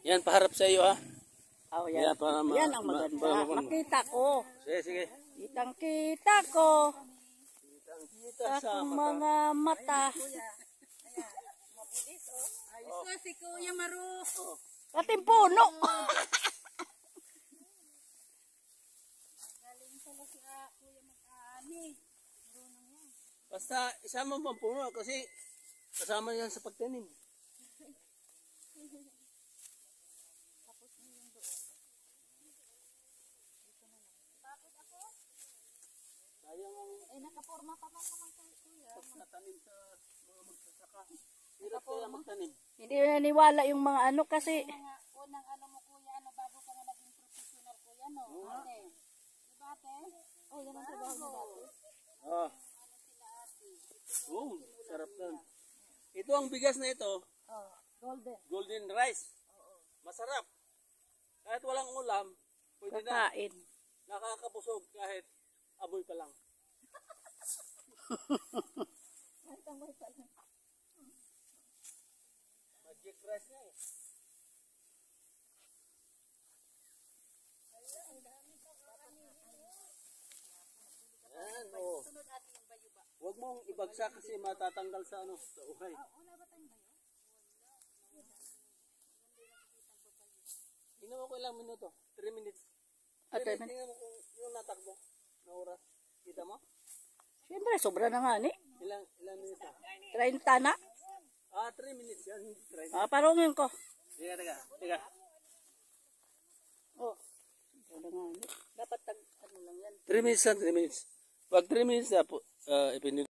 Yan, paharap sa iyo ha. Oh, yan. Yan ang maganda. Makita ko. Sige, sige. Kitang-kita ko. Kita Sa mga mata. Ayos si Kuya Maru. Kating puno. Galing pala si Kuya mag-ani. Basta isama mo ang puno kasi kasama yan sa pagtanim. Sayang ang Nakaporma pa man naman kay Kuya. pagtatanim sa mga magsasaka. Hirap kaya magtanim. Hindi naniwala yung mga ano kasi. Mga unang ano mo Kuya, ano bago ka nga naging professional Kuya, no? Ate. Diba ate? Oh, yan ang trabaho mo dati. Ah. Oh, sarap na. Ito ang bigas na ito, Oh, golden. golden rice. Masarap. Kahit walang ulam, pwede na. Kakain. Nakakabusog kahit aboy pa lang. Magic rice nga eh. Yan, oh. Sunod ate yung bayuba. Huwag mong ibagsak kasi matatanggal sa ano, sa uhay. Wala ba tayong bayo? Tingnan mo ko ilang minuto. 3 minutes. Ate, Tingnan mo kung yung natakbo na oras. Kita mo? siyempre, sobra na nga ni. Ilang minutes na? 30 na. 3 minutes yan. Try. Parungin ko. Teka. Oh. Sobra nga ni. Dapat ano lang yan. 3 minutes lang, 3 minutes. Pag 3 minutes na po, ipinili.